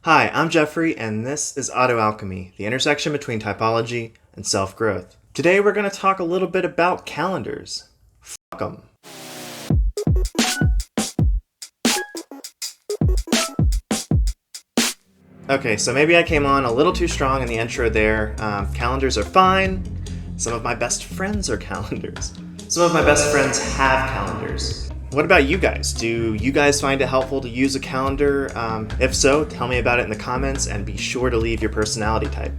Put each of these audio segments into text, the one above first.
Hi, I'm Jeffrey, and this is AutoAlchemy, the intersection between typology and self-growth. Today we're going to talk a little bit about calendars. Fuck 'em. Okay, so maybe I came on a little too strong in the intro there. Calendars are fine. Some of my best friends are calendars. Some of my best friends have calendars. What about you guys? Do you guys find it helpful to use a calendar? If so, tell me about it in the comments and be sure to leave your personality type.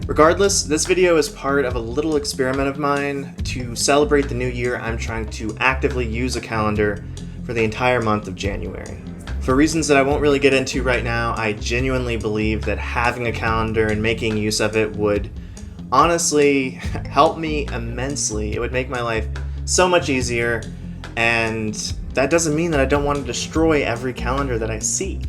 Regardless, this video is part of a little experiment of mine. To celebrate the new year, I'm trying to actively use a calendar for the entire month of January. For reasons that I won't really get into right now, I genuinely believe that having a calendar and making use of it would honestly help me immensely. It would make my life so much easier, and that doesn't mean that I don't want to destroy every calendar that I see.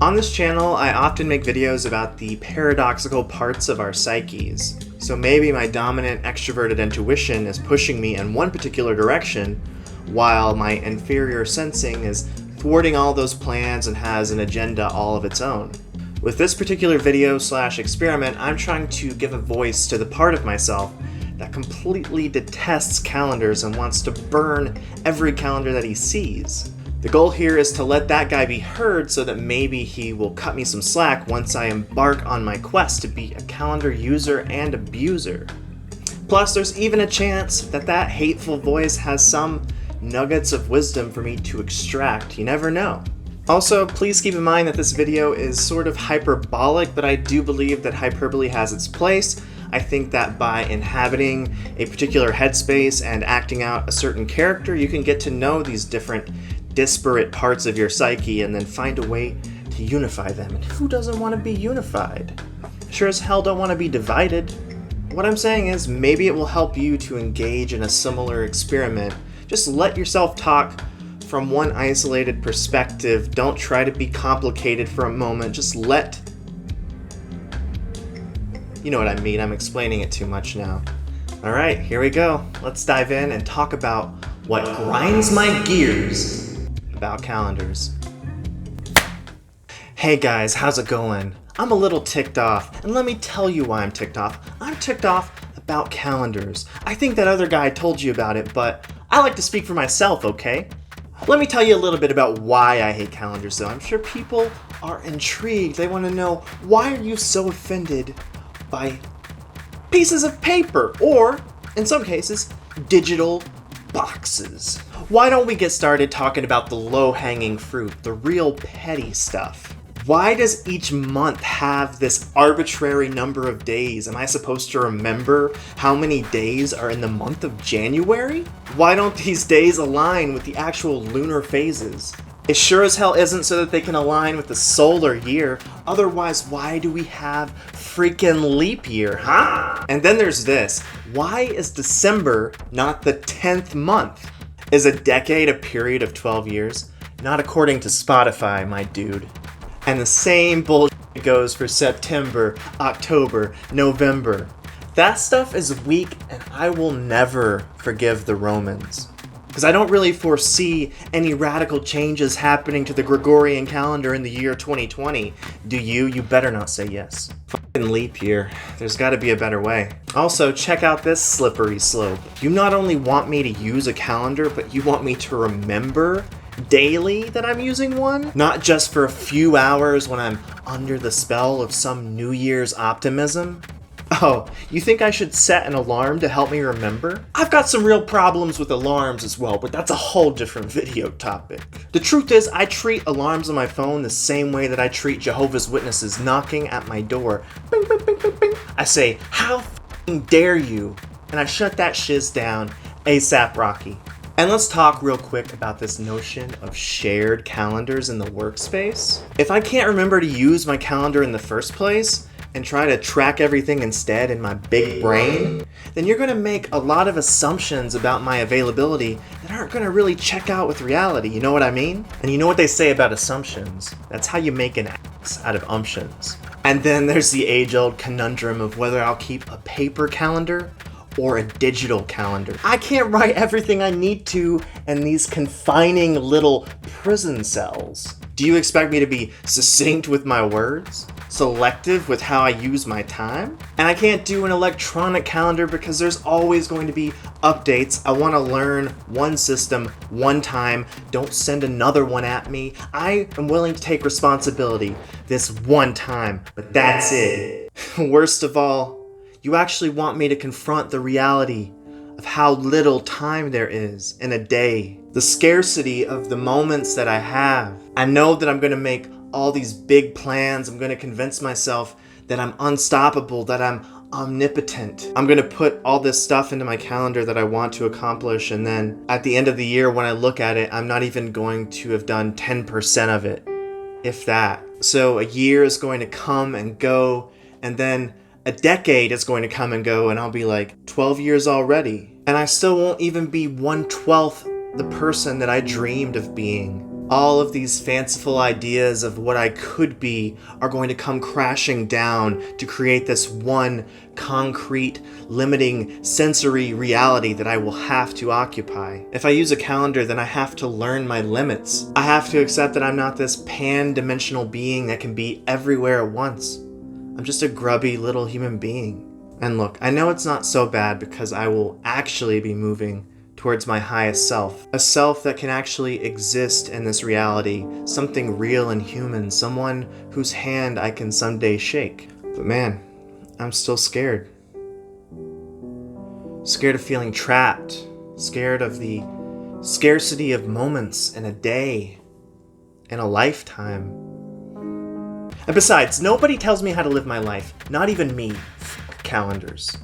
On this channel, I often make videos about the paradoxical parts of our psyches. So maybe my dominant extroverted intuition is pushing me in one particular direction, while my inferior sensing is thwarting all those plans and has an agenda all of its own. With this particular video/experiment, I'm trying to give a voice to the part of myself that completely detests calendars and wants to burn every calendar that he sees. The goal here is to let that guy be heard so that maybe he will cut me some slack once I embark on my quest to be a calendar user and abuser. Plus, there's even a chance that that hateful voice has some nuggets of wisdom for me to extract. You never know. Also, please keep in mind that this video is sort of hyperbolic, but I do believe that hyperbole has its place. I think that by inhabiting a particular headspace and acting out a certain character, you can get to know these different disparate parts of your psyche and then find a way to unify them. And who doesn't want to be unified? Sure as hell don't want to be divided. What I'm saying is maybe it will help you to engage in a similar experiment. Just let yourself talk from one isolated perspective. Don't try to be complicated for a moment. Just let... You know what I mean, I'm explaining it too much now. Alright, here we go. Let's dive in and talk about what grinds my gears about calendars. Hey guys, how's it going? I'm a little ticked off, and let me tell you why I'm ticked off. I'm ticked off about calendars. I think that other guy told you about it, but I like to speak for myself, okay? Let me tell you a little bit about why I hate calendars though. I'm sure people are intrigued. They want to know, why are you so offended by pieces of paper, or, in some cases, digital boxes? Why don't we get started talking about the low-hanging fruit, the real petty stuff? Why does each month have this arbitrary number of days? Am I supposed to remember how many days are in the month of January? Why don't these days align with the actual lunar phases? It sure as hell isn't so that they can align with the solar year. Otherwise, why do we have freaking leap year, huh? And then there's this. Why is December not the 10th month? Is a decade a period of 12 years? Not according to Spotify, my dude. And the same bullshit goes for September, October, November. That stuff is weak, and I will never forgive the Romans. Because I don't really foresee any radical changes happening to the Gregorian calendar in the year 2020. Do you? You better not say yes. Fucking leap year. There's got to be a better way. Also, check out this slippery slope. You not only want me to use a calendar, but you want me to remember daily that I'm using one? Not just for a few hours when I'm under the spell of some New Year's optimism? Oh, you think I should set an alarm to help me remember? I've got some real problems with alarms as well, but that's a whole different video topic. The truth is, I treat alarms on my phone the same way that I treat Jehovah's Witnesses knocking at my door. Bing, bing, bing, bing, bing. I say, how f***ing dare you? And I shut that shiz down ASAP Rocky. And let's talk real quick about this notion of shared calendars in the workspace. If I can't remember to use my calendar in the first place, and try to track everything instead in my big brain, then you're going to make a lot of assumptions about my availability that aren't going to really check out with reality, you know what I mean? And you know what they say about assumptions? That's how you make an ass out of umptions. And then there's the age-old conundrum of whether I'll keep a paper calendar or a digital calendar. I can't write everything I need to in these confining little prison cells. Do you expect me to be succinct with my words? Selective with how I use my time? And I can't do an electronic calendar because there's always going to be updates. I want to learn one system one time. Don't send another one at me. I am willing to take responsibility this one time, but that's it. Worst of all, you actually want me to confront the reality of how little time there is in a day. The scarcity of the moments that I have. I know that I'm going to make all these big plans. I'm going to convince myself that I'm unstoppable, that I'm omnipotent. I'm going to put all this stuff into my calendar that I want to accomplish, and then at the end of the year when I look at it, I'm not even going to have done 10% of it, if that. So a year is going to come and go, and then a decade is going to come and go, and I'll be like 12 years already. And I still won't even be 1/12 the person that I dreamed of being. All of these fanciful ideas of what I could be are going to come crashing down to create this one concrete, limiting sensory reality that I will have to occupy. If I use a calendar, then I have to learn my limits. I have to accept that I'm not this pan-dimensional being that can be everywhere at once. I'm just a grubby little human being. And look, I know it's not so bad because I will actually be moving towards my highest self. A self that can actually exist in this reality, something real and human, someone whose hand I can someday shake. But man, I'm still scared. Scared of feeling trapped, scared of the scarcity of moments in a day, in a lifetime. And besides, nobody tells me how to live my life, not even me. Calendars.